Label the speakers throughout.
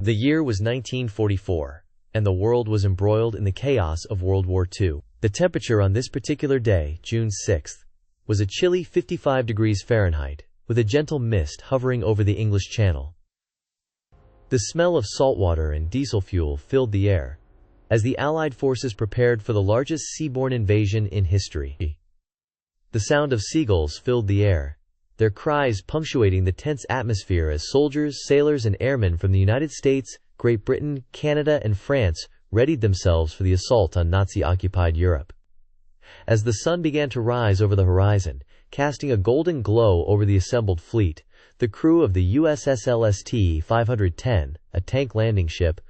Speaker 1: The year was 1944, and the world was embroiled in the chaos of World War II. The temperature on this particular day, June 6th, was a chilly 55 degrees Fahrenheit, with a gentle mist hovering over the English Channel. The smell of saltwater and diesel fuel filled the air, as the Allied forces prepared for the largest seaborne invasion in history. The sound of seagulls filled the air, their cries punctuating the tense atmosphere as soldiers, sailors, and airmen from the United States, Great Britain, Canada, and France readied themselves for the assault on Nazi-occupied Europe. As the sun began to rise over the horizon, casting a golden glow over the assembled fleet, the crew of the USS LST 510, a tank landing ship,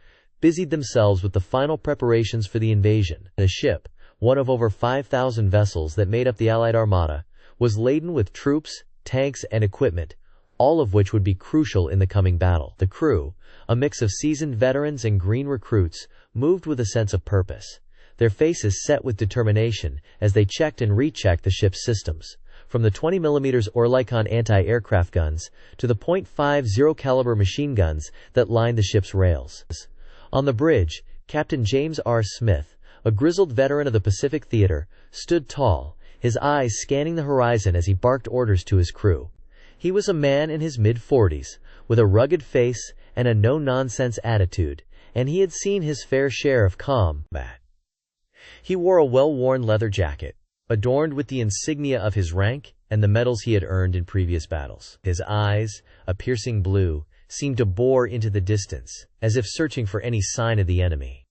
Speaker 1: busied themselves with the final preparations for the invasion. The ship, one of over 5,000 vessels that made up the Allied Armada, was laden with troops, tanks, and equipment, all of which would be crucial in the coming battle. The crew, a mix of seasoned veterans and green recruits, moved with a sense of purpose, their faces set with determination as they checked and rechecked the ship's systems, from the 20mm Oerlikon anti-aircraft guns to the .50 caliber machine guns that lined the ship's rails. On the bridge, Captain James R. Smith, a grizzled veteran of the Pacific Theater, stood tall, his eyes scanning the horizon as he barked orders to his crew. He was a man in his mid-40s, with a rugged face and a no-nonsense attitude, and he had seen his fair share of combat. He wore a well-worn leather jacket, adorned with the insignia of his rank and the medals he had earned in previous battles. His eyes, a piercing blue, seemed to bore into the distance, as if searching for any sign of the enemy.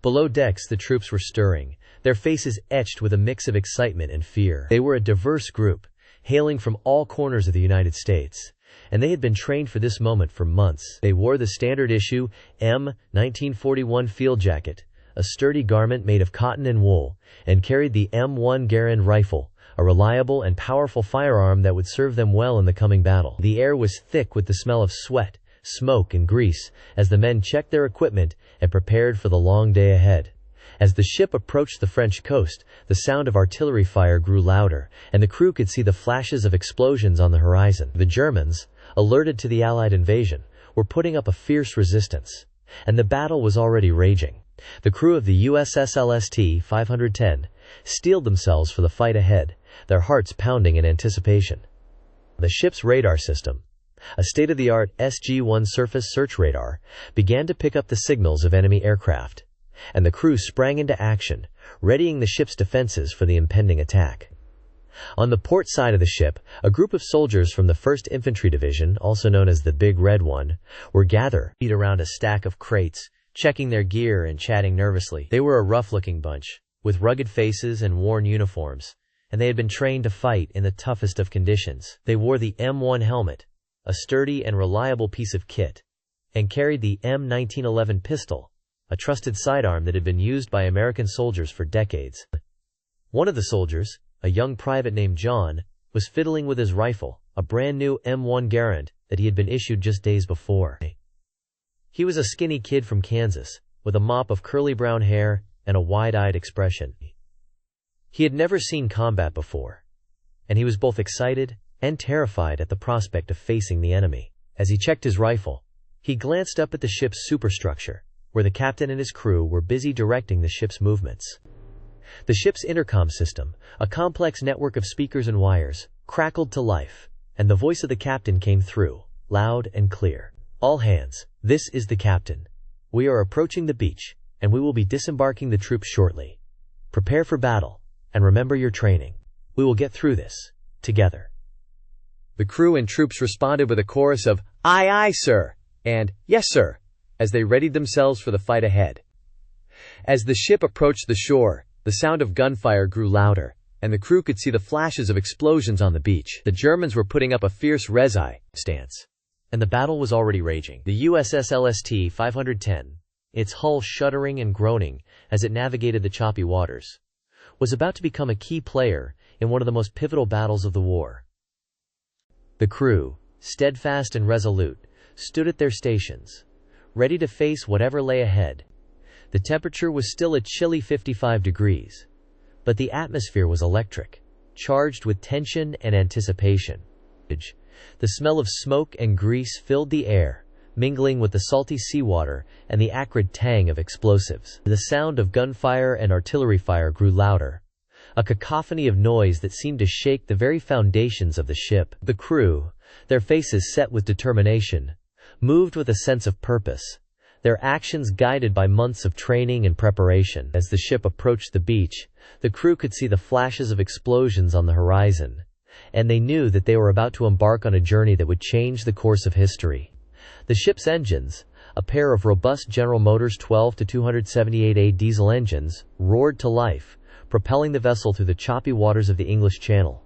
Speaker 1: Below decks the troops were stirring, their faces etched with a mix of excitement and fear. They were a diverse group, hailing from all corners of the United States, and they had been trained for this moment for months. They wore the standard issue M1941 field jacket, a sturdy garment made of cotton and wool, and carried the M1 Garand rifle, a reliable and powerful firearm that would serve them well in the coming battle. The air was thick with the smell of sweat, smoke, and grease as the men checked their equipment and prepared for the long day ahead. As the ship approached the French coast, the sound of artillery fire grew louder, and the crew could see the flashes of explosions on the horizon. The Germans, alerted to the Allied invasion, were putting up a fierce resistance, and the battle was already raging. The crew of the USS LST 510 steeled themselves for the fight ahead, their hearts pounding in anticipation. The ship's radar system, a state-of-the-art SG-1 surface search radar, began to pick up the signals of enemy aircraft, and the crew sprang into action, readying the ship's defenses for the impending attack. On the port side of the ship, a group of soldiers from the 1st Infantry Division, also known as the Big Red One, were gathered around a stack of crates, checking their gear and chatting nervously. They were a rough-looking bunch, with rugged faces and worn uniforms, and they had been trained to fight in the toughest of conditions. They wore the M1 helmet, a sturdy and reliable piece of kit, and carried the M1911 pistol, a trusted sidearm that had been used by American soldiers for decades. One of the soldiers, a young private named John, was fiddling with his rifle, a brand new M1 Garand that he had been issued just days before. He was a skinny kid from Kansas, with a mop of curly brown hair and a wide-eyed expression. He had never seen combat before, and he was both excited and terrified at the prospect of facing the enemy. As he checked his rifle, he glanced up at the ship's superstructure, where the captain and his crew were busy directing the ship's movements. The ship's intercom system, a complex network of speakers and wires, crackled to life, and the voice of the captain came through, loud and clear. "All hands, this is the captain. We are approaching the beach, and we will be disembarking the troops shortly. Prepare for battle, and remember your training. We will get through this, together." The crew and troops responded with a chorus of, "Aye, aye, sir," and "Yes, sir," as they readied themselves for the fight ahead. As the ship approached the shore, the sound of gunfire grew louder, and the crew could see the flashes of explosions on the beach. The Germans were putting up a fierce resistance, and the battle was already raging. The USS LST 510, its hull shuddering and groaning as it navigated the choppy waters, was about to become a key player in one of the most pivotal battles of the war. The crew, steadfast and resolute, stood at their stations, ready to face whatever lay ahead. The temperature was still a chilly 55 degrees, but the atmosphere was electric, charged with tension and anticipation. The smell of smoke and grease filled the air, mingling with the salty seawater and the acrid tang of explosives. The sound of gunfire and artillery fire grew louder, a cacophony of noise that seemed to shake the very foundations of the ship. The crew, their faces set with determination, moved with a sense of purpose, their actions guided by months of training and preparation. As the ship approached the beach, the crew could see the flashes of explosions on the horizon, and they knew that they were about to embark on a journey that would change the course of history. The ship's engines, a pair of robust General Motors 12 to 278A diesel engines, roared to life, propelling the vessel through the choppy waters of the English Channel.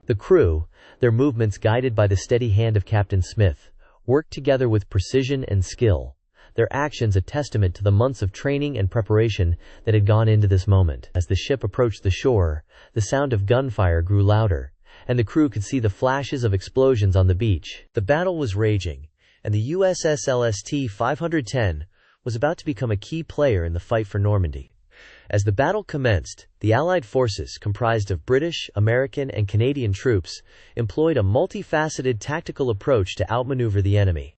Speaker 1: The crew, their movements guided by the steady hand of Captain Smith, worked together with precision and skill, their actions a testament to the months of training and preparation that had gone into this moment. As the ship approached the shore, the sound of gunfire grew louder, and the crew could see the flashes of explosions on the beach. The battle was raging, and the USS LST 510 was about to become a key player in the fight for Normandy. As the battle commenced, the Allied forces, comprised of British, American, and Canadian troops, employed a multifaceted tactical approach to outmaneuver the enemy.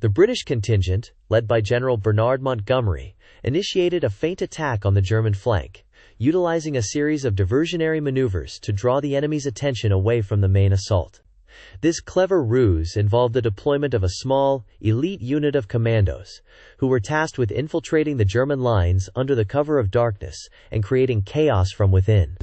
Speaker 1: The British contingent, led by General Bernard Montgomery, initiated a feint attack on the German flank, utilizing a series of diversionary maneuvers to draw the enemy's attention away from the main assault. This clever ruse involved the deployment of a small, elite unit of commandos, who were tasked with infiltrating the German lines under the cover of darkness and creating chaos from within.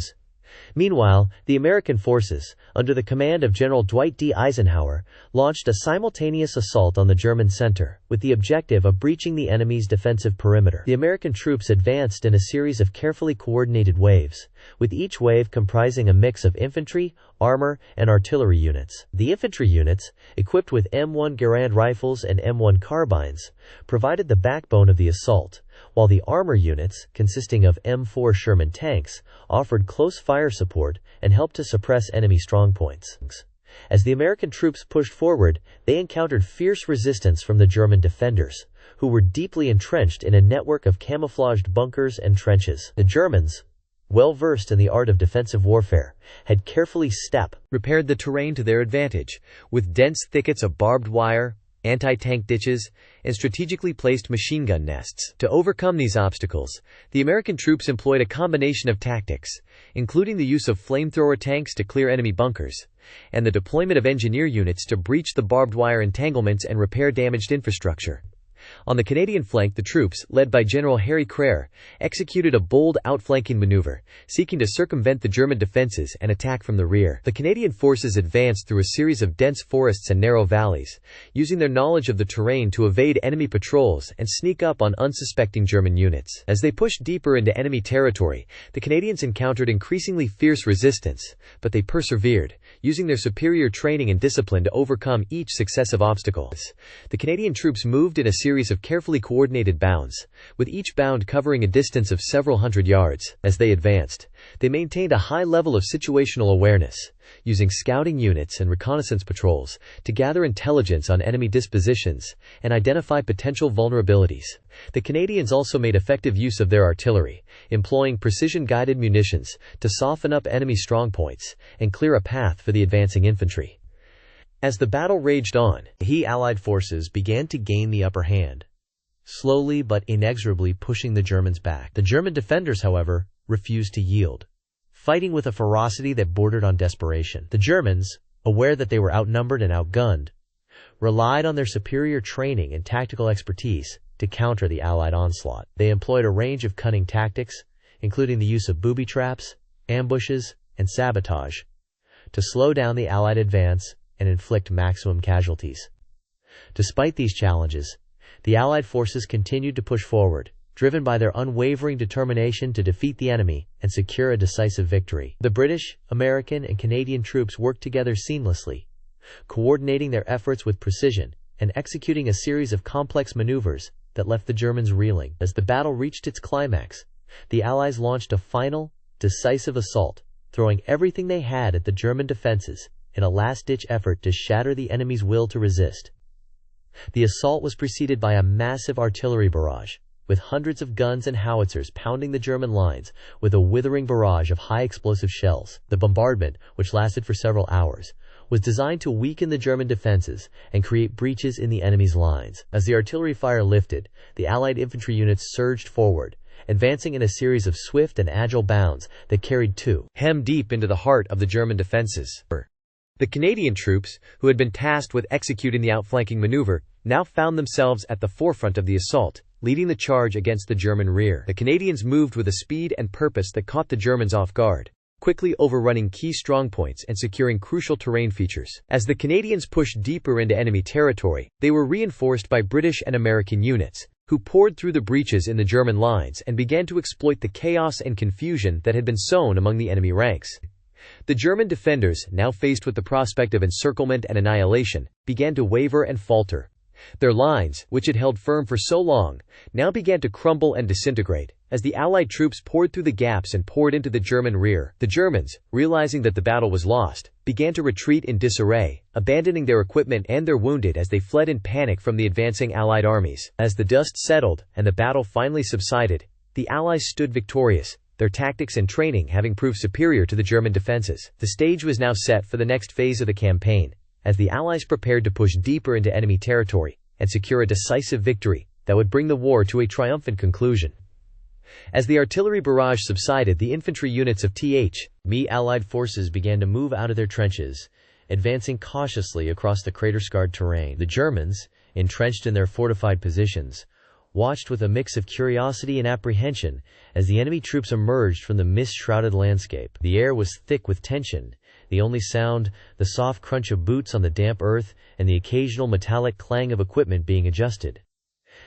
Speaker 1: Meanwhile, the American forces, under the command of General Dwight D. Eisenhower, launched a simultaneous assault on the German center, with the objective of breaching the enemy's defensive perimeter. The American troops advanced in a series of carefully coordinated waves, with each wave comprising a mix of infantry, armor, and artillery units. The infantry units, equipped with M1 Garand rifles and M1 carbines, provided the backbone of the assault, while the armor units, consisting of M4 Sherman tanks, offered close fire support and helped to suppress enemy strongpoints. As the American troops pushed forward, they encountered fierce resistance from the German defenders, who were deeply entrenched in a network of camouflaged bunkers and trenches. The Germans, well versed in the art of defensive warfare, had carefully prepared the terrain to their advantage, with dense thickets of barbed wire, anti-tank ditches, and strategically placed machine gun nests. To overcome these obstacles, the American troops employed a combination of tactics, including the use of flamethrower tanks to clear enemy bunkers, and the deployment of engineer units to breach the barbed wire entanglements and repair damaged infrastructure. On the Canadian flank, the troops, led by General Harry Crair, executed a bold outflanking maneuver, seeking to circumvent the German defenses and attack from the rear. The Canadian forces advanced through a series of dense forests and narrow valleys, using their knowledge of the terrain to evade enemy patrols and sneak up on unsuspecting German units. As they pushed deeper into enemy territory, the Canadians encountered increasingly fierce resistance, but they persevered, using their superior training and discipline to overcome each successive obstacle. The Canadian troops moved in a series of carefully coordinated bounds, with each bound covering a distance of several hundred yards. As they advanced, they maintained a high level of situational awareness, using scouting units and reconnaissance patrols to gather intelligence on enemy dispositions and identify potential vulnerabilities. The Canadians also made effective use of their artillery, employing precision-guided munitions to soften up enemy strongpoints and clear a path for the advancing infantry. As the battle raged on, the Allied forces began to gain the upper hand, slowly but inexorably pushing the Germans back. The German defenders, however, refused to yield, fighting with a ferocity that bordered on desperation. The Germans, aware that they were outnumbered and outgunned, relied on their superior training and tactical expertise to counter the Allied onslaught. They employed a range of cunning tactics, including the use of booby traps, ambushes, and sabotage, to slow down the Allied advance and inflict maximum casualties. Despite these challenges, the Allied forces continued to push forward, driven by their unwavering determination to defeat the enemy and secure a decisive victory. The British, American, and Canadian troops worked together seamlessly, coordinating their efforts with precision and executing a series of complex maneuvers that left the Germans reeling. As the battle reached its climax, the Allies launched a final, decisive assault, throwing everything they had at the German defenses in a last-ditch effort to shatter the enemy's will to resist. The assault was preceded by a massive artillery barrage, with hundreds of guns and howitzers pounding the German lines with a withering barrage of high-explosive shells. The bombardment, which lasted for several hours, was designed to weaken the German defenses and create breaches in the enemy's lines. As the artillery fire lifted, the Allied infantry units surged forward, advancing in a series of swift and agile bounds that carried hem deep into the heart of the German defenses. The Canadian troops, who had been tasked with executing the outflanking maneuver, now found themselves at the forefront of the assault, leading the charge against the German rear. The Canadians moved with a speed and purpose that caught the Germans off guard, quickly overrunning key strongpoints and securing crucial terrain features. As the Canadians pushed deeper into enemy territory, they were reinforced by British and American units, who poured through the breaches in the German lines and began to exploit the chaos and confusion that had been sown among the enemy ranks. The German defenders, now faced with the prospect of encirclement and annihilation, began to waver and falter. Their lines, which had held firm for so long, now began to crumble and disintegrate. As the Allied troops poured through the gaps and poured into the German rear, the Germans, realizing that the battle was lost, began to retreat in disarray, abandoning their equipment and their wounded as they fled in panic from the advancing Allied armies. As the dust settled and the battle finally subsided, the Allies stood victorious, their tactics and training having proved superior to the German defenses. The stage was now set for the next phase of the campaign, as the Allies prepared to push deeper into enemy territory and secure a decisive victory that would bring the war to a triumphant conclusion. As the artillery barrage subsided, the infantry units of the Allied forces began to move out of their trenches, advancing cautiously across the crater-scarred terrain. The Germans, entrenched in their fortified positions, watched with a mix of curiosity and apprehension as the enemy troops emerged from the mist-shrouded landscape. The air was thick with tension, the only sound the soft crunch of boots on the damp earth and the occasional metallic clang of equipment being adjusted.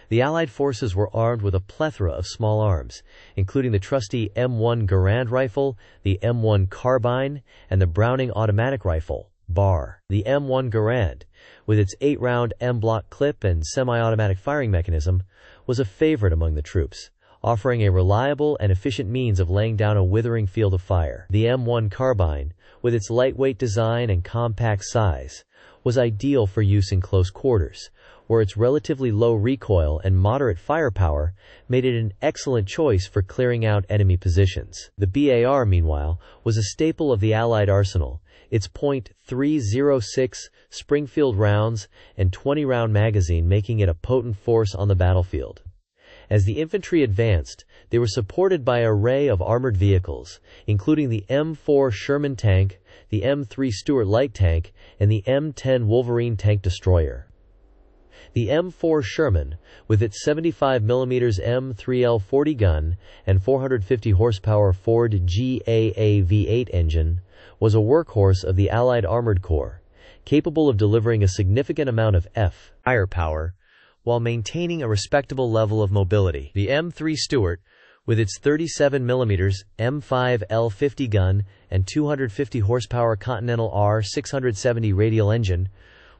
Speaker 1: The Allied forces were armed with a plethora of small arms, including the trusty M1 Garand rifle, the M1 carbine, and the Browning automatic rifle, BAR. The M1 Garand, with its 8-round M-block clip and semi-automatic firing mechanism, was a favorite among the troops, offering a reliable and efficient means of laying down a withering field of fire. The M1 carbine, with its lightweight design and compact size, was ideal for use in close quarters, where its relatively low recoil and moderate firepower made it an excellent choice for clearing out enemy positions. The BAR, meanwhile, was a staple of the Allied arsenal, its .306 Springfield rounds and 20-round magazine making it a potent force on the battlefield. As the infantry advanced, they were supported by an array of armored vehicles, including the M4 Sherman tank, the M3 Stuart light tank, and the M10 Wolverine tank destroyer. The M4 Sherman, with its 75mm M3L40 gun and 450 horsepower Ford GAA V8 engine, was a workhorse of the Allied Armored Corps, capable of delivering a significant amount of firepower while maintaining a respectable level of mobility. The M3 Stuart, with its 37mm M5L50 gun and 250 horsepower Continental R670 radial engine,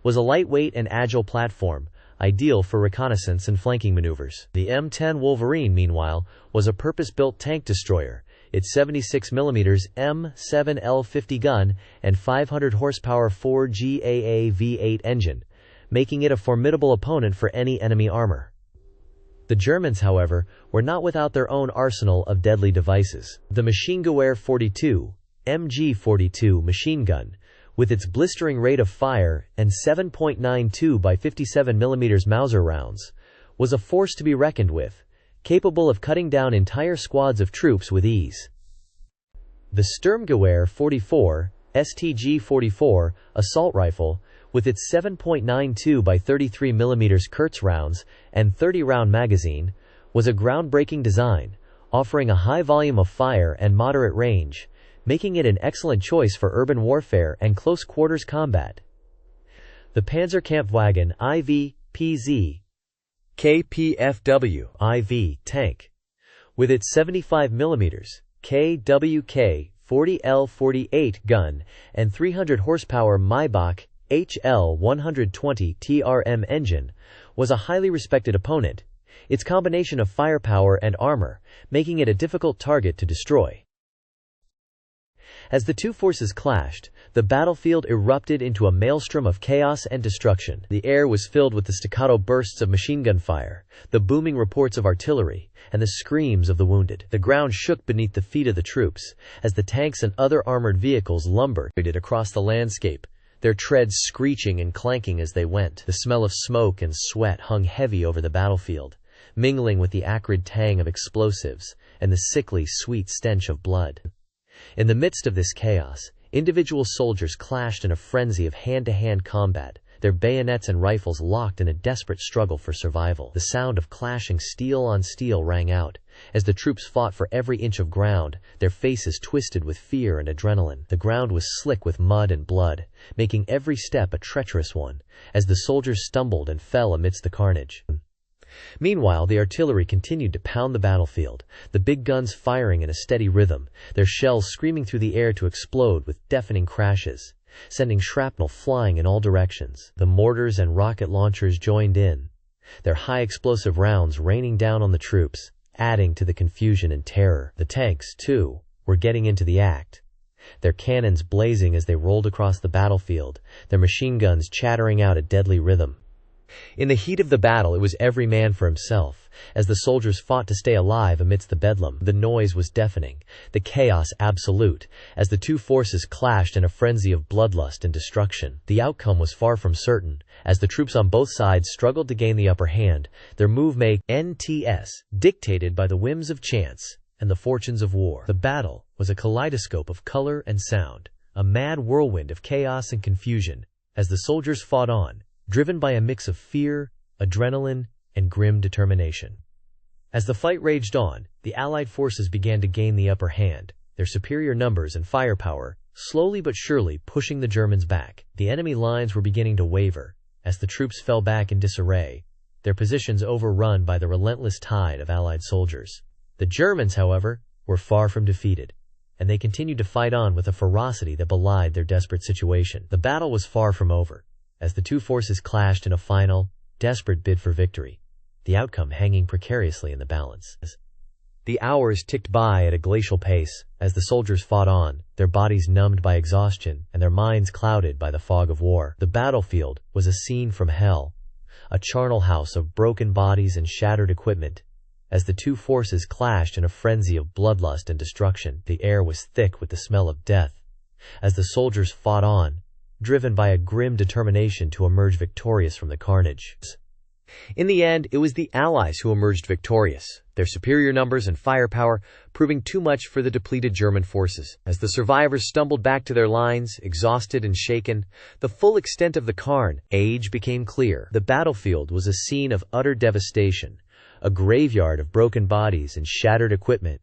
Speaker 1: was a lightweight and agile platform, ideal for reconnaissance and flanking maneuvers. The M10 Wolverine, meanwhile, was a purpose-built tank destroyer, its 76mm M7L50 gun and 500 horsepower Ford GAA V8 engine, making it a formidable opponent for any enemy armor. The Germans, however, were not without their own arsenal of deadly devices. The Maschinengewehr 42, MG42 machine gun, with its blistering rate of fire and 7.92 by 57mm Mauser rounds, was a force to be reckoned with, capable of cutting down entire squads of troops with ease. The Sturmgewehr 44, STG-44, assault rifle, with its 7.92 by 33mm Kurz rounds and 30-round magazine, was a groundbreaking design, offering a high volume of fire and moderate range, making it an excellent choice for urban warfare and close-quarters combat. The Panzerkampfwagen IV-PZ KPFW IV tank, with its 75mm KWK 40L48 gun and 300 horsepower Maybach HL120 TRM engine, was a highly respected opponent, its combination of firepower and armor making it a difficult target to destroy. As the two forces clashed, the battlefield erupted into a maelstrom of chaos and destruction. The air was filled with the staccato bursts of machine gun fire, the booming reports of artillery, and the screams of the wounded. The ground shook beneath the feet of the troops, as the tanks and other armored vehicles lumbered across the landscape, their treads screeching and clanking as they went. The smell of smoke and sweat hung heavy over the battlefield, mingling with the acrid tang of explosives and the sickly, sweet stench of blood. In the midst of this chaos, individual soldiers clashed in a frenzy of hand-to-hand combat, their bayonets and rifles locked in a desperate struggle for survival. The sound of clashing steel on steel rang out, as the troops fought for every inch of ground, their faces twisted with fear and adrenaline. The ground was slick with mud and blood, making every step a treacherous one, as the soldiers stumbled and fell amidst the carnage. Meanwhile, the artillery continued to pound the battlefield, the big guns firing in a steady rhythm, their shells screaming through the air to explode with deafening crashes, sending shrapnel flying in all directions. The mortars and rocket launchers joined in, their high explosive rounds raining down on the troops, adding to the confusion and terror. The tanks, too, were getting into the act, their cannons blazing as they rolled across the battlefield, their machine guns chattering out a deadly rhythm. In the heat of the battle, it was every man for himself, as the soldiers fought to stay alive amidst the bedlam. The noise was deafening, the chaos absolute, as the two forces clashed in a frenzy of bloodlust and destruction. The outcome was far from certain, as the troops on both sides struggled to gain the upper hand, their move may dictated by the whims of chance and the fortunes of war. The battle was a kaleidoscope of color and sound, a mad whirlwind of chaos and confusion, as the soldiers fought on, driven by a mix of fear, adrenaline, and grim determination. As the fight raged on, the Allied forces began to gain the upper hand, their superior numbers and firepower slowly but surely pushing the Germans back. The enemy lines were beginning to waver, as the troops fell back in disarray, their positions overrun by the relentless tide of Allied soldiers. The Germans, however, were far from defeated, and they continued to fight on with a ferocity that belied their desperate situation. The battle was far from over, as the two forces clashed in a final, desperate bid for victory, the outcome hanging precariously in the balance. The hours ticked by at a glacial pace, as the soldiers fought on, their bodies numbed by exhaustion and their minds clouded by the fog of war. The battlefield was a scene from hell, a charnel house of broken bodies and shattered equipment, as the two forces clashed in a frenzy of bloodlust and destruction. The air was thick with the smell of death, as the soldiers fought on, driven by a grim determination to emerge victorious from the carnage. In the end, it was the Allies who emerged victorious, their superior numbers and firepower proving too much for the depleted German forces. As the survivors stumbled back to their lines, exhausted and shaken, the full extent of the carnage became clear. The battlefield was a scene of utter devastation, a graveyard of broken bodies and shattered equipment.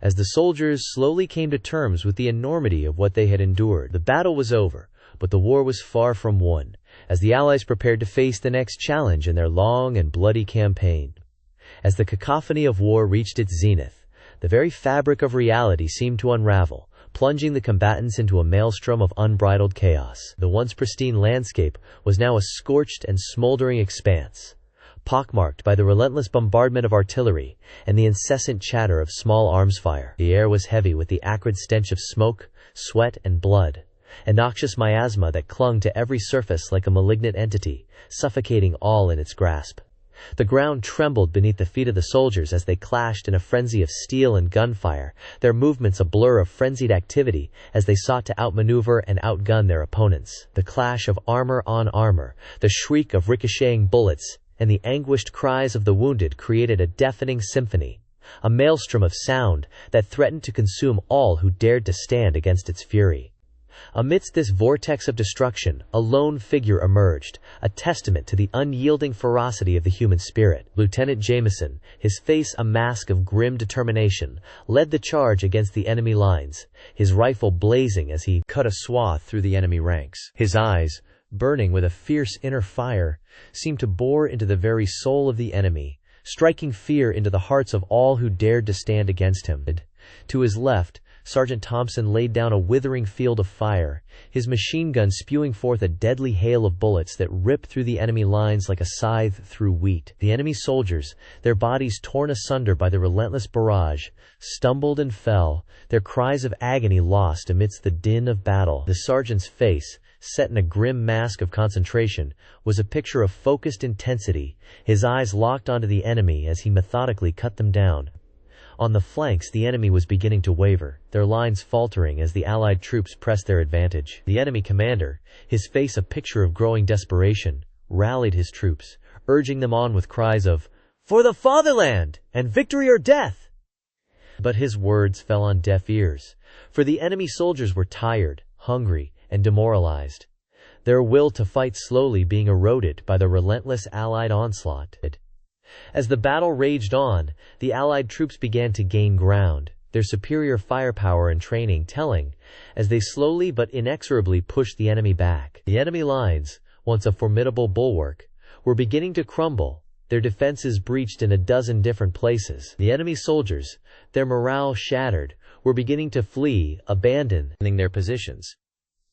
Speaker 1: As the soldiers slowly came to terms with the enormity of what they had endured, the battle was over, but the war was far from won, as the Allies prepared to face the next challenge in their long and bloody campaign. As the cacophony of war reached its zenith, the very fabric of reality seemed to unravel, plunging the combatants into a maelstrom of unbridled chaos. The once pristine landscape was now a scorched and smoldering expanse, pockmarked by the relentless bombardment of artillery and the incessant chatter of small arms fire. The air was heavy with the acrid stench of smoke, sweat, and blood, a noxious miasma that clung to every surface like a malignant entity, suffocating all in its grasp. The ground trembled beneath the feet of the soldiers as they clashed in a frenzy of steel and gunfire, their movements a blur of frenzied activity as they sought to outmaneuver and outgun their opponents. The clash of armor on armor, the shriek of ricocheting bullets, and the anguished cries of the wounded created a deafening symphony, a maelstrom of sound that threatened to consume all who dared to stand against its fury. Amidst this vortex of destruction, a lone figure emerged, a testament to the unyielding ferocity of the human spirit. Lieutenant Jameson, his face a mask of grim determination, led the charge against the enemy lines, his rifle blazing as he cut a swath through the enemy ranks. His eyes, burning with a fierce inner fire, seemed to bore into the very soul of the enemy, striking fear into the hearts of all who dared to stand against him. To his left, Sergeant Thompson laid down a withering field of fire, his machine gun spewing forth a deadly hail of bullets that ripped through the enemy lines like a scythe through wheat. The enemy soldiers, their bodies torn asunder by the relentless barrage, stumbled and fell, their cries of agony lost amidst the din of battle. The sergeant's face, set in a grim mask of concentration, was a picture of focused intensity, his eyes locked onto the enemy as he methodically cut them down. On the flanks, the enemy was beginning to waver, their lines faltering as the Allied troops pressed their advantage. The enemy commander, his face a picture of growing desperation, rallied his troops, urging them on with cries of, "For the fatherland! And victory or death!" But his words fell on deaf ears, for the enemy soldiers were tired, hungry, and demoralized, their will to fight slowly being eroded by the relentless Allied onslaught. As the battle raged on, the Allied troops began to gain ground, their superior firepower and training telling, as they slowly but inexorably pushed the enemy back. The enemy lines, once a formidable bulwark, were beginning to crumble, their defenses breached in a dozen different places. The enemy soldiers, their morale shattered, were beginning to flee, abandoning their positions,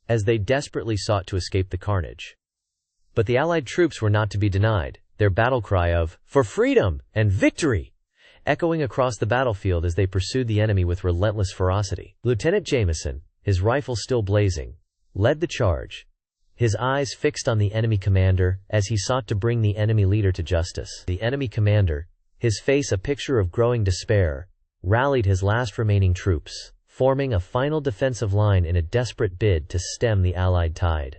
Speaker 1: as they desperately sought to escape the carnage. But the Allied troops were not to be denied, their battle cry of, "For freedom and victory!" echoing across the battlefield as they pursued the enemy with relentless ferocity. Lieutenant Jameson, his rifle still blazing, led the charge, his eyes fixed on the enemy commander as he sought to bring the enemy leader to justice. The enemy commander, his face a picture of growing despair, rallied his last remaining troops, forming a final defensive line in a desperate bid to stem the Allied tide.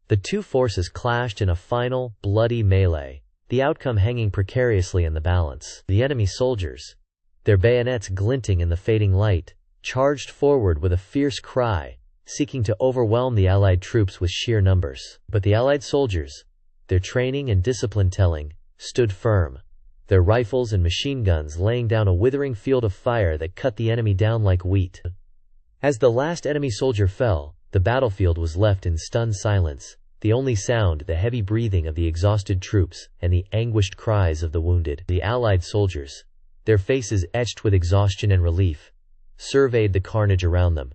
Speaker 1: The two forces clashed in a final, bloody melee, the outcome hanging precariously in the balance. The enemy soldiers, their bayonets glinting in the fading light, charged forward with a fierce cry, seeking to overwhelm the Allied troops with sheer numbers. But the Allied soldiers, their training and discipline telling, stood firm, their rifles and machine guns laying down a withering field of fire that cut the enemy down like wheat. As the last enemy soldier fell, the battlefield was left in stunned silence, the only sound the heavy breathing of the exhausted troops and the anguished cries of the wounded. The Allied soldiers, their faces etched with exhaustion and relief, surveyed the carnage around them,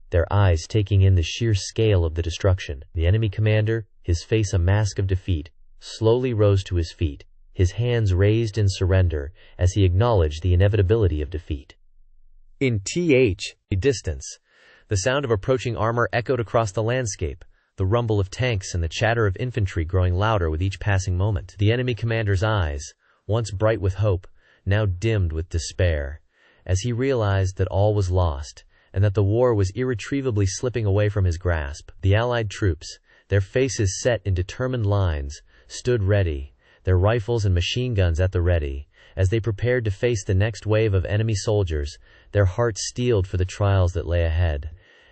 Speaker 1: their eyes taking in the sheer scale of the destruction. The enemy commander, his face a mask of defeat, slowly rose to his feet, his hands raised in surrender as he acknowledged the inevitability of defeat. In a distance, the sound of approaching armor echoed across the landscape, the rumble of tanks and the chatter of infantry growing louder with each passing moment. The enemy commander's eyes, once bright with hope, now dimmed with despair, as he realized that all was lost, and that the war was irretrievably slipping away from his grasp. The Allied troops, their faces set in determined lines, stood ready, their rifles and machine guns at the ready, as they prepared to face the next wave of enemy soldiers, their hearts steeled for the trials that lay ahead.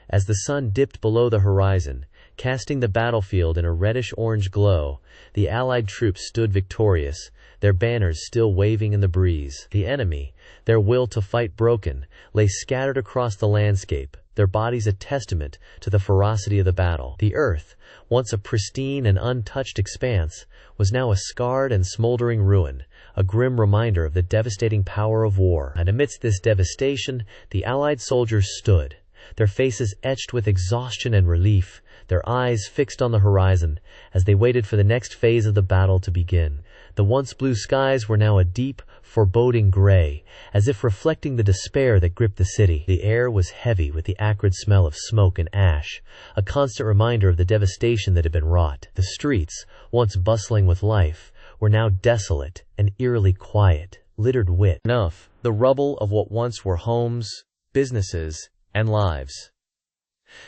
Speaker 1: As the sun dipped below the horizon, casting the battlefield in a reddish-orange glow, the Allied troops stood victorious, their banners still waving in the breeze. The enemy, their will to fight broken, lay scattered across the landscape, their bodies a testament to the ferocity of the battle. The earth, once a pristine and untouched expanse, was now a scarred and smoldering ruin, a grim reminder of the devastating power of war. And amidst this devastation, the Allied soldiers stood, their faces etched with exhaustion and relief, their eyes fixed on the horizon, as they waited for the next phase of the battle to begin. The once blue skies were now a deep, foreboding gray, as if reflecting the despair that gripped the city. The air was heavy with the acrid smell of smoke and ash, a constant reminder of the devastation that had been wrought. The streets, once bustling with life, were now desolate and eerily quiet, littered with the rubble of what once were homes, businesses, and lives.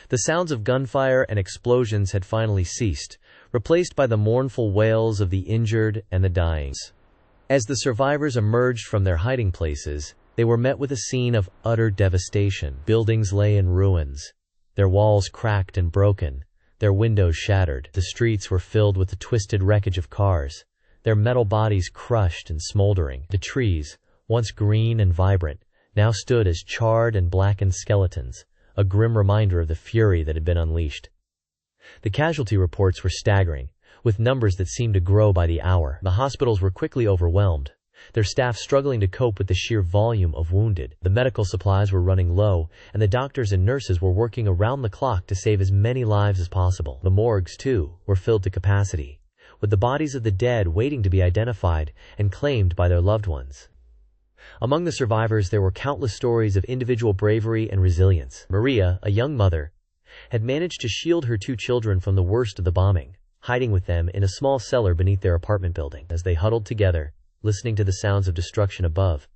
Speaker 1: The sounds of gunfire and explosions had finally ceased, replaced by the mournful wails of the injured and the dying. As the survivors emerged from their hiding places, they were met with a scene of utter devastation. Buildings lay in ruins, their walls cracked and broken, their windows shattered. The streets were filled with the twisted wreckage of cars, their metal bodies crushed and smoldering. The trees, once green and vibrant, now stood as charred and blackened skeletons, a grim reminder of the fury that had been unleashed. The casualty reports were staggering, with numbers that seemed to grow by the hour. The hospitals were quickly overwhelmed, their staff struggling to cope with the sheer volume of wounded. The medical supplies were running low, and the doctors and nurses were working around the clock to save as many lives as possible. The morgues, too, were filled to capacity, with the bodies of the dead waiting to be identified and claimed by their loved ones. Among the survivors there were countless stories of individual bravery and resilience. Maria, a young mother, had managed to shield her two children from the worst of the bombing, hiding with them in a small cellar beneath their apartment building. As they huddled together, listening to the sounds of destruction above,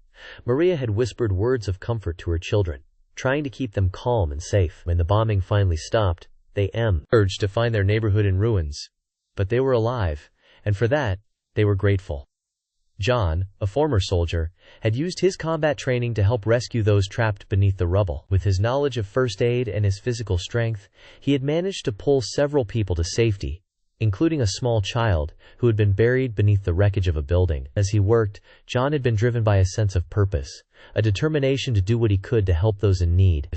Speaker 1: Maria had whispered words of comfort to her children, trying to keep them calm and safe. When the bombing finally stopped, they urged to find their neighborhood in ruins. But they were alive, and for that, they were grateful. John, a former soldier, had used his combat training to help rescue those trapped beneath the rubble. With his knowledge of first aid and his physical strength, he had managed to pull several people to safety, including a small child who had been buried beneath the wreckage of a building. As he worked, John had been driven by a sense of purpose, a determination to do what he could to help those in need.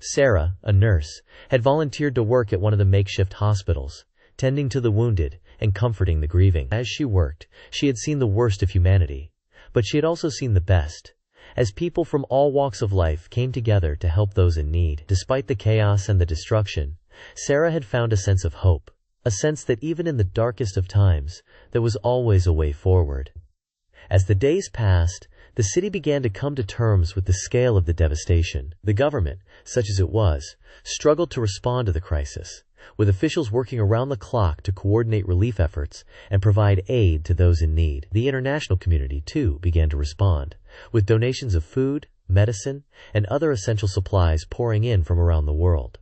Speaker 1: Sarah, a nurse, had volunteered to work at one of the makeshift hospitals, tending to the wounded and comforting the grieving. As she worked, she had seen the worst of humanity, but she had also seen the best, as people from all walks of life came together to help those in need. Despite the chaos and the destruction, Sarah had found a sense of hope, a sense that even in the darkest of times, there was always a way forward. As the days passed, the city began to come to terms with the scale of the devastation. The government, such as it was, struggled to respond to the crisis, with officials working around the clock to coordinate relief efforts and provide aid to those in need. The international community, too, began to respond, with donations of food, medicine, and other essential supplies pouring in from around the world.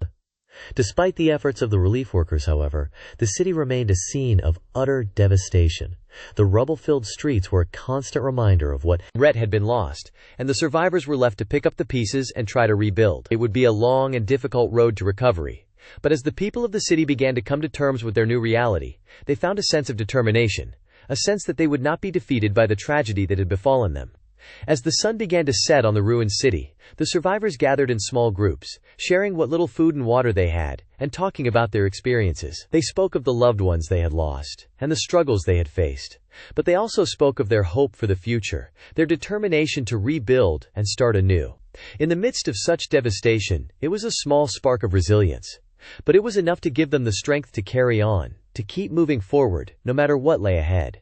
Speaker 1: Despite the efforts of the relief workers, however, the city remained a scene of utter devastation. The rubble-filled streets were a constant reminder of what had been lost, and the survivors were left to pick up the pieces and try to rebuild. It would be a long and difficult road to recovery. But as the people of the city began to come to terms with their new reality, they found a sense of determination, a sense that they would not be defeated by the tragedy that had befallen them. As the sun began to set on the ruined city, the survivors gathered in small groups, sharing what little food and water they had, and talking about their experiences. They spoke of the loved ones they had lost, and the struggles they had faced. But they also spoke of their hope for the future, their determination to rebuild and start anew. In the midst of such devastation, it was a small spark of resilience. But it was enough to give them the strength to carry on, to keep moving forward, no matter what lay ahead.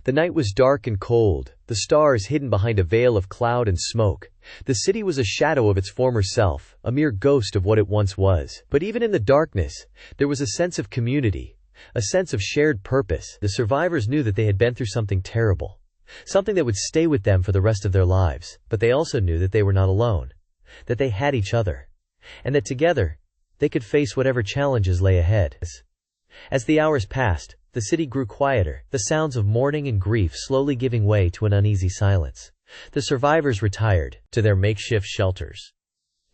Speaker 1: The night was dark and cold, the stars hidden behind a veil of cloud and smoke. The city was a shadow of its former self, a mere ghost of what it once was. But even in the darkness, there was a sense of community, a sense of shared purpose. The survivors knew that they had been through something terrible, something that would stay with them for the rest of their lives. But they also knew that they were not alone, that they had each other, and that together, they could face whatever challenges lay ahead. As the hours passed, the city grew quieter, the sounds of mourning and grief slowly giving way to an uneasy silence. The survivors retired to their makeshift shelters,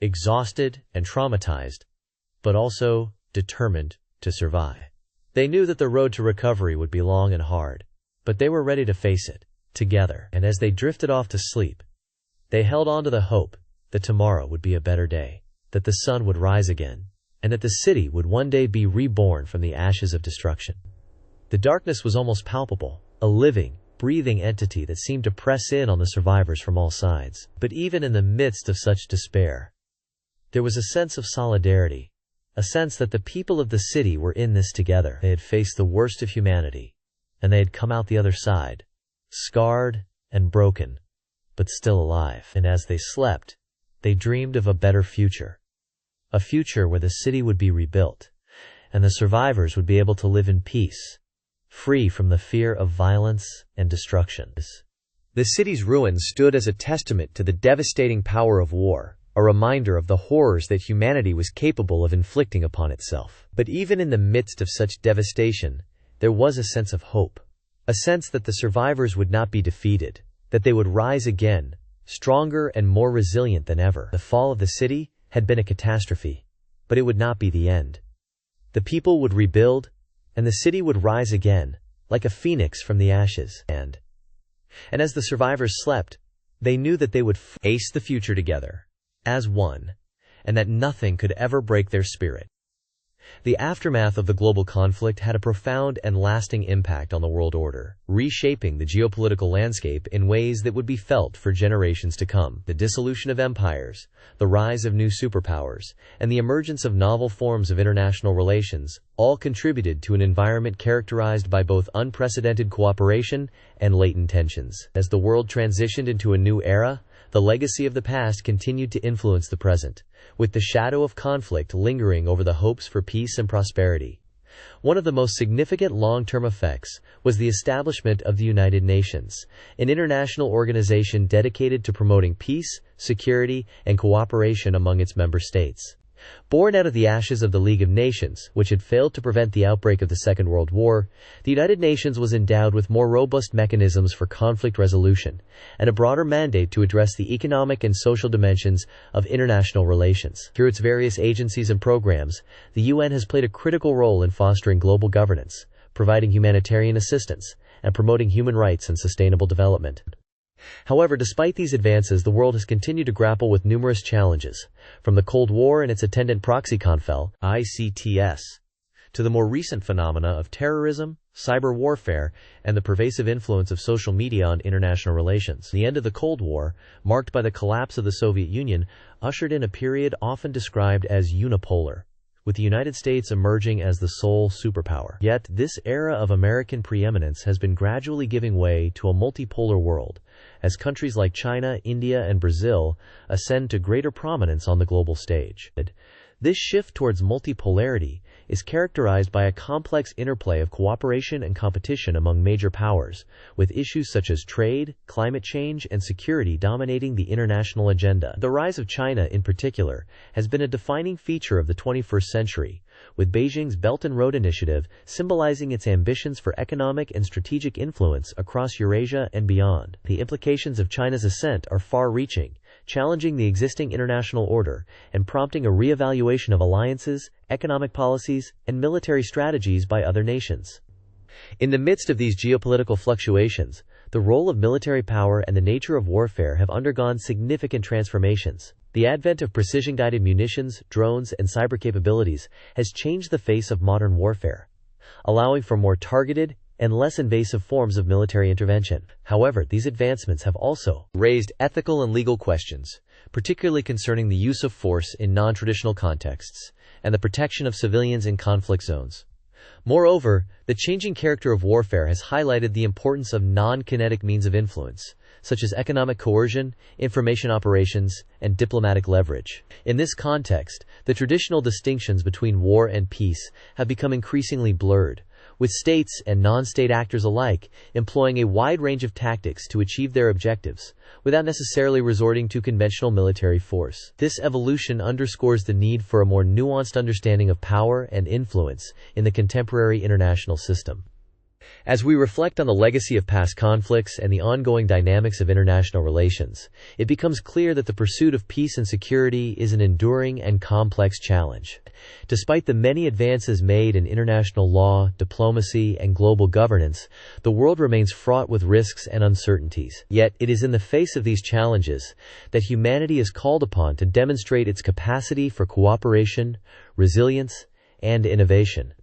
Speaker 1: exhausted and traumatized, but also determined to survive. They knew that the road to recovery would be long and hard, but they were ready to face it, together. And as they drifted off to sleep, they held on to the hope that tomorrow would be a better day, that the sun would rise again, and that the city would one day be reborn from the ashes of destruction. The darkness was almost palpable, a living, breathing entity that seemed to press in on the survivors from all sides. But even in the midst of such despair, there was a sense of solidarity, a sense that the people of the city were in this together. They had faced the worst of humanity, and they had come out the other side, scarred and broken, but still alive. And as they slept, they dreamed of a better future, a future where the city would be rebuilt, and the survivors would be able to live in peace, free from the fear of violence and destruction. The city's ruins stood as a testament to the devastating power of war, a reminder of the horrors that humanity was capable of inflicting upon itself. But even in the midst of such devastation, there was a sense of hope, a sense that the survivors would not be defeated, that they would rise again, stronger and more resilient than ever. The fall of the city had been a catastrophe, but it would not be the end. The people would rebuild, and the city would rise again, like a phoenix from the ashes. And as the survivors slept, they knew that they would face the future together, as one, and that nothing could ever break their spirit. The aftermath of the global conflict had a profound and lasting impact on the world order, reshaping the geopolitical landscape in ways that would be felt for generations to come. The dissolution of empires, the rise of new superpowers, and the emergence of novel forms of international relations all contributed to an environment characterized by both unprecedented cooperation and latent tensions. As the world transitioned into a new era, the legacy of the past continued to influence the present, with the shadow of conflict lingering over the hopes for peace and prosperity. One of the most significant long-term effects was the establishment of the United Nations, an international organization dedicated to promoting peace, security, and cooperation among its member states. Born out of the ashes of the League of Nations, which had failed to prevent the outbreak of the Second World War, the United Nations was endowed with more robust mechanisms for conflict resolution and a broader mandate to address the economic and social dimensions of international relations. Through its various agencies and programs, the UN has played a critical role in fostering global governance, providing humanitarian assistance, and promoting human rights and sustainable development. However, despite these advances, the world has continued to grapple with numerous challenges, from the Cold War and its attendant proxy conflict (ICTS) to the more recent phenomena of terrorism, cyber warfare, and the pervasive influence of social media on international relations. The end of the Cold War, marked by the collapse of the Soviet Union, ushered in a period often described as unipolar, with the United States emerging as the sole superpower. Yet, this era of American preeminence has been gradually giving way to a multipolar world, as countries like China, India, and Brazil ascend to greater prominence on the global stage. This shift towards multipolarity is characterized by a complex interplay of cooperation and competition among major powers, with issues such as trade, climate change, and security dominating the international agenda. The rise of China, in particular, has been a defining feature of the 21st century, with Beijing's Belt and Road Initiative symbolizing its ambitions for economic and strategic influence across Eurasia and beyond. The implications of China's ascent are far-reaching, challenging the existing international order and prompting a re-evaluation of alliances, economic policies, and military strategies by other nations. In the midst of these geopolitical fluctuations, the role of military power and the nature of warfare have undergone significant transformations. The advent of precision-guided munitions, drones, and cyber capabilities has changed the face of modern warfare, allowing for more targeted and less invasive forms of military intervention. However, these advancements have also raised ethical and legal questions, particularly concerning the use of force in non-traditional contexts and the protection of civilians in conflict zones. Moreover, the changing character of warfare has highlighted the importance of non-kinetic means of influence, such as economic coercion, information operations, and diplomatic leverage. In this context, the traditional distinctions between war and peace have become increasingly blurred, with states and non-state actors alike employing a wide range of tactics to achieve their objectives, without necessarily resorting to conventional military force. This evolution underscores the need for a more nuanced understanding of power and influence in the contemporary international system. As we reflect on the legacy of past conflicts and the ongoing dynamics of international relations, it becomes clear that the pursuit of peace and security is an enduring and complex challenge. Despite the many advances made in international law, diplomacy, and global governance, the world remains fraught with risks and uncertainties. Yet, it is in the face of these challenges that humanity is called upon to demonstrate its capacity for cooperation, resilience, and innovation.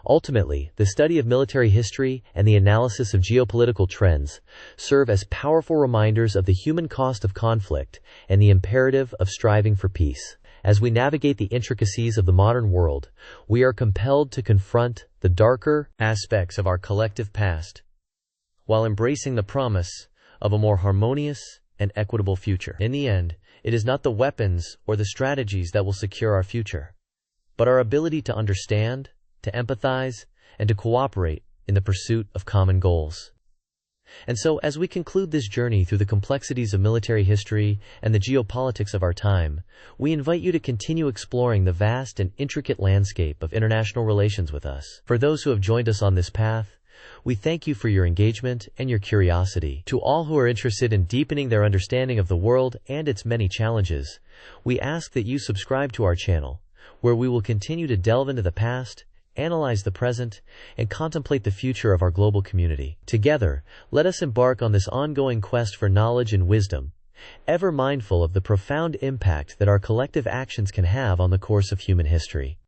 Speaker 1: Ultimately, the study of military history and the analysis of geopolitical trends serve as powerful reminders of the human cost of conflict and the imperative of striving for peace. As we navigate the intricacies of the modern world, we are compelled to confront the darker aspects of our collective past, while embracing the promise of a more harmonious and equitable future. In the end, it is not the weapons or the strategies that will secure our future, but our ability to understand, to empathize, and to cooperate in the pursuit of common goals. And so, as we conclude this journey through the complexities of military history and the geopolitics of our time, we invite you to continue exploring the vast and intricate landscape of international relations with us. For those who have joined us on this path, we thank you for your engagement and your curiosity. To all who are interested in deepening their understanding of the world and its many challenges, we ask that you subscribe to our channel, where we will continue to delve into the past, analyze the present, and contemplate the future of our global community. Together, let us embark on this ongoing quest for knowledge and wisdom, ever mindful of the profound impact that our collective actions can have on the course of human history.